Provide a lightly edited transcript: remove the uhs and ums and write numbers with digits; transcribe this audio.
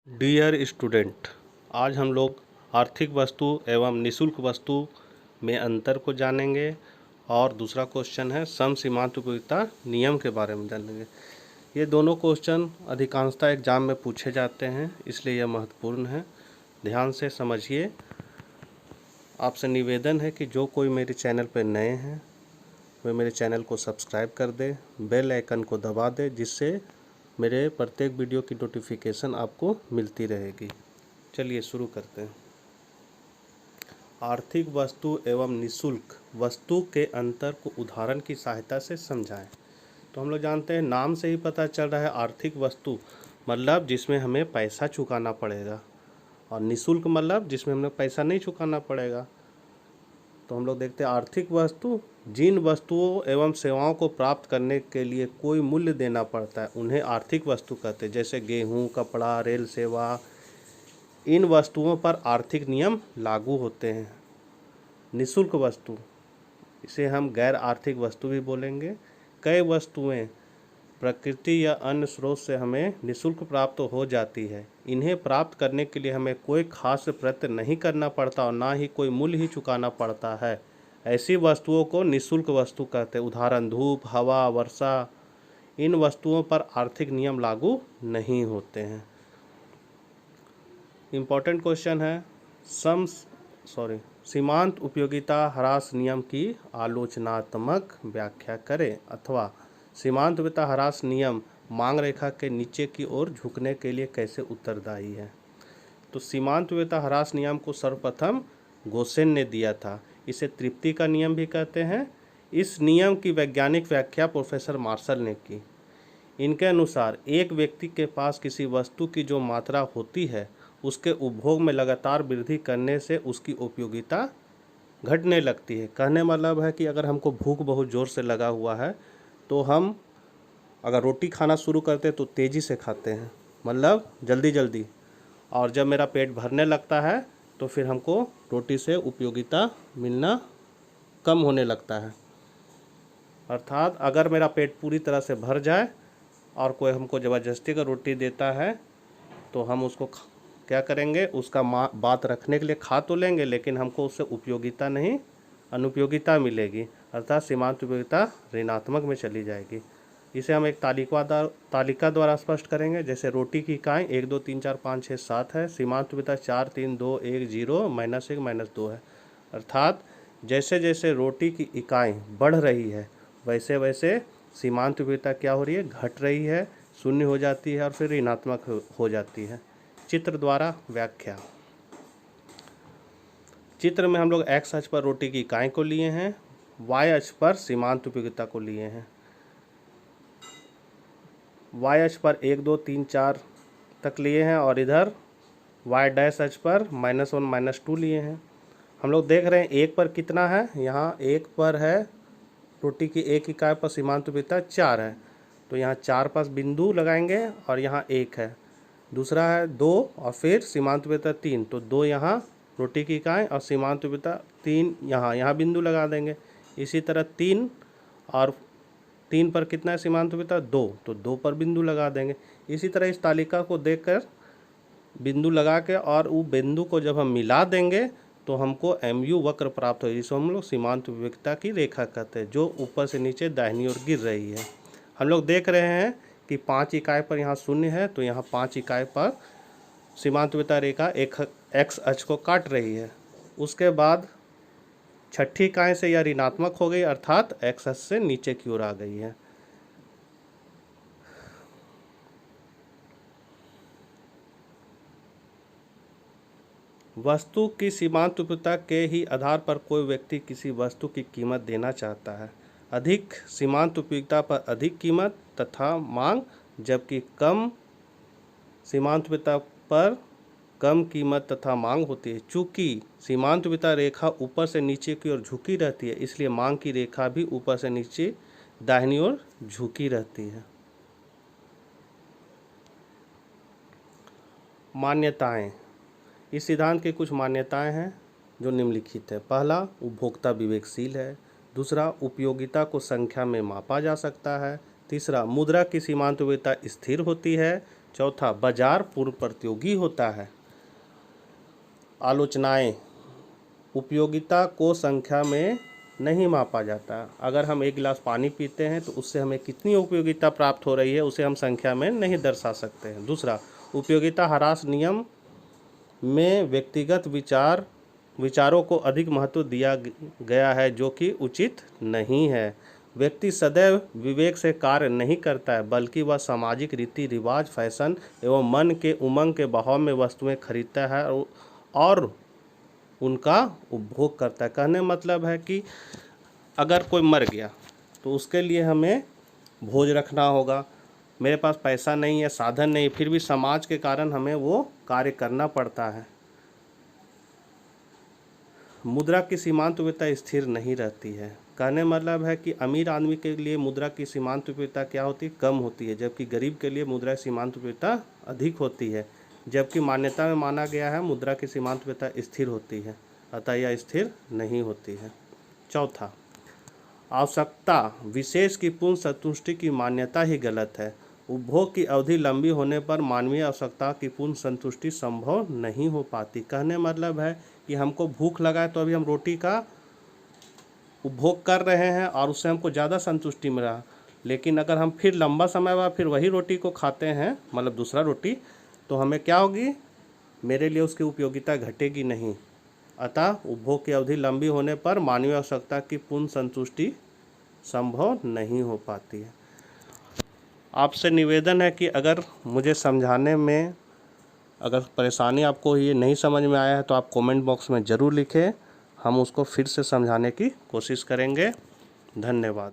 Dear student, आज हम लोग आर्थिक वस्तु एवं निःशुल्क वस्तु में अंतर को जानेंगे और दूसरा क्वेश्चन है सम सीमांत उपयोगिता नियम के बारे में जानेंगे। ये दोनों क्वेश्चन अधिकांशतः एग्जाम में पूछे जाते हैं, इसलिए यह महत्वपूर्ण है। ध्यान से समझिए। आपसे निवेदन है कि जो कोई मेरे चैनल पर नए हैं वे मेरे चैनल को सब्सक्राइब कर दे, बेल आइकन को दबा दे, जिससे मेरे प्रत्येक वीडियो की नोटिफिकेशन आपको मिलती रहेगी। चलिए शुरू करते हैं। आर्थिक वस्तु एवं निःशुल्क वस्तु के अंतर को उदाहरण की सहायता से समझाएं। तो हम लोग जानते हैं, नाम से ही पता चल रहा है, आर्थिक वस्तु मतलब जिसमें हमें पैसा चुकाना पड़ेगा, और निःशुल्क मतलब जिसमें हमें पैसा नहीं चुकाना पड़ेगा। तो हम लोग देखते हैं, आर्थिक वस्तु जिन वस्तुओं एवं सेवाओं को प्राप्त करने के लिए कोई मूल्य देना पड़ता है उन्हें आर्थिक वस्तु कहते हैं। जैसे गेहूं, कपड़ा, रेल सेवा, इन वस्तुओं पर आर्थिक नियम लागू होते हैं। निःशुल्क वस्तु, इसे हम गैर आर्थिक वस्तु भी बोलेंगे। कई वस्तुएं प्रकृति या अन्य स्रोत से हमें निःशुल्क प्राप्त हो जाती है। इन्हें प्राप्त करने के लिए हमें कोई खास प्रयत्न नहीं करना पड़ता और ना ही कोई मूल्य ही चुकाना पड़ता है। ऐसी वस्तुओं को निःशुल्क वस्तु कहते हैं। उदाहरण धूप, हवा, वर्षा, इन वस्तुओं पर आर्थिक नियम लागू नहीं होते हैं। इम्पोर्टेंट क्वेश्चन है, सीमांत उपयोगिता ह्रास नियम की आलोचनात्मक व्याख्या करें, अथवा सीमांत उपयोगिता ह्रास नियम मांग रेखा के नीचे की ओर झुकने के लिए कैसे उत्तरदायी है। तो सीमांत उपयोगिता ह्रास नियम को सर्वप्रथम गोसेन ने दिया था। इसे तृप्ति का नियम भी कहते हैं। इस नियम की वैज्ञानिक व्याख्या प्रोफेसर मार्शल ने की। इनके अनुसार एक व्यक्ति के पास किसी वस्तु की जो मात्रा होती है उसके उपभोग में लगातार वृद्धि करने से उसकी उपयोगिता घटने लगती है। कहने मतलब है कि अगर हमको भूख बहुत ज़ोर से लगा हुआ है तो हम अगर रोटी खाना शुरू करते हैं तो तेज़ी से खाते हैं, मतलब जल्दी जल्दी, और जब मेरा पेट भरने लगता है तो फिर हमको रोटी से उपयोगिता मिलना कम होने लगता है। अर्थात अगर मेरा पेट पूरी तरह से भर जाए और कोई हमको ज़बरदस्ती का रोटी देता है तो हम उसको क्या करेंगे, उसका बात रखने के लिए खा तो लेंगे, लेकिन हमको उससे उपयोगिता नहीं, अनुपयोगिता मिलेगी। अर्थात सीमांत उपयोगिता ऋणात्मक में चली जाएगी। इसे हम एक तालिका द्वारा स्पष्ट करेंगे। जैसे रोटी की इकाई 1 2 3 4 5 6 7 है, सीमांत उपयोगिता 4 3 2 1 0 -1 -2 है। अर्थात जैसे जैसे रोटी की इकाई बढ़ रही है वैसे वैसे सीमांत उपयोगिता क्या हो रही है, घट रही है, शून्य हो जाती है और फिर ऋणात्मक हो जाती है। चित्र द्वारा व्याख्या। चित्र में हम लोग एक्स अक्ष पर रोटी की इकाई को लिए हैं, वाई अक्ष पर सीमांत उपयोगिता को लिए हैं। वाई अक्ष पर 1 2 3 4 तक लिए हैं और इधर वाई डैश अक्ष पर -1 -2 लिए हैं। हम लोग देख रहे हैं एक पर कितना है, यहाँ एक पर है रोटी की एक इकाई पर सीमांत उपयोगिता 4 है, तो यहाँ 4 पर बिंदु लगाएंगे और यहाँ 1 है। दूसरा है 2 और फिर सीमांत उपयोगिता 3, तो 2 यहाँ रोटी की इकाई और सीमांत उपयोगिता 3 यहाँ बिंदु लगा देंगे। इसी तरह 3 और 3 पर कितना है सीमांत उपयोगिता 2, तो 2 पर बिंदु लगा देंगे। इसी तरह इस तालिका को देखकर बिंदु लगा के और वो बिंदु को जब हम मिला देंगे तो हमको MU वक्र प्राप्त होगी, जिसको हम लोग सीमांत उपयोगिता की रेखा कहते हैं, जो ऊपर से नीचे दाहिनी ओर गिर रही है। हम लोग देख रहे हैं कि 5 इकाई पर यहाँ शून्य है, तो यहाँ 5 इकाई पर सीमांत उपयोगिता रेखा एक एक्स अक्ष को काट रही है। उसके बाद छठी इकाई से यह ऋणात्मक हो गई, अर्थात एक्स अक्ष से नीचे की ओर आ गई है। वस्तु की सीमांत उपयोगिता के ही आधार पर कोई व्यक्ति किसी वस्तु की कीमत देना चाहता है। अधिक सीमांत उपयोगिता पर अधिक कीमत तथा मांग, जबकि कम सीमांत उपयोगिता पर कम कीमत तथा मांग होती है। चूँकि सीमांत उपयोगिता रेखा ऊपर से नीचे की ओर झुकी रहती है, इसलिए मांग की रेखा भी ऊपर से नीचे दाहिनी ओर झुकी रहती है। मान्यताएं। इस सिद्धांत की कुछ मान्यताएं हैं जो निम्नलिखित है। पहला, उपभोक्ता विवेकशील है। दूसरा, उपयोगिता को संख्या में मापा जा सकता है। तीसरा, मुद्रा की सीमांत उपयोगिता स्थिर होती है। चौथा, बाजार पूर्व प्रतियोगी होता है। आलोचनाएं, उपयोगिता को संख्या में नहीं मापा जाता। अगर हम एक गिलास पानी पीते हैं तो उससे हमें कितनी उपयोगिता प्राप्त हो रही है उसे हम संख्या में नहीं दर्शा सकते हैं। दूसरा, उपयोगिता ह्रास नियम में व्यक्तिगत विचारों को अधिक महत्व दिया गया है, जो कि उचित नहीं है। व्यक्ति सदैव विवेक से कार्य नहीं करता है, बल्कि वह सामाजिक रीति रिवाज, फैशन एवं मन के उमंग के बहाव में वस्तुएं खरीदता है और उनका उपभोग करता है। कहने मतलब है कि अगर कोई मर गया तो उसके लिए हमें भोज रखना होगा। मेरे पास पैसा नहीं है, साधन नहीं, फिर भी समाज के कारण हमें वो कार्य करना पड़ता है। मुद्रा की सीमांत उपयोगिता स्थिर नहीं रहती है। कहने मतलब है कि अमीर आदमी के लिए मुद्रा की सीमांत उपयोगिता क्या होती है? कम होती है, जबकि गरीब के लिए मुद्रा की सीमांत उपयोगिता अधिक होती है। जबकि मान्यता में माना गया है मुद्रा की सीमांत उपयोगिता स्थिर होती है, अतः यह स्थिर नहीं होती है। चौथा, आवश्यकता विशेष की पूर्ण संतुष्टि की मान्यता ही गलत है। उपभोग की अवधि लंबी होने पर मानवीय आवश्यकता की पूर्ण संतुष्टि संभव नहीं हो पाती। कहने मतलब है कि हमको भूख लगा है तो अभी हम रोटी का उपभोग कर रहे हैं और उससे हमको ज़्यादा संतुष्टि मिला, लेकिन अगर हम फिर लंबा समय बाद फिर वही रोटी को खाते हैं, मतलब दूसरा रोटी, तो हमें क्या होगी? मेरे लिए उसकी उपयोगिता घटेगी नहीं। अतः उपभोग की अवधि लंबी होने पर मानवीय आवश्यकता की पूर्ण संतुष्टि संभव नहीं हो पाती है। आपसे निवेदन है कि अगर मुझे समझाने में अगर परेशानी आपको ये नहीं समझ में आया है तो आप कमेंट बॉक्स में ज़रूर लिखें, हम उसको फिर से समझाने की कोशिश करेंगे। धन्यवाद।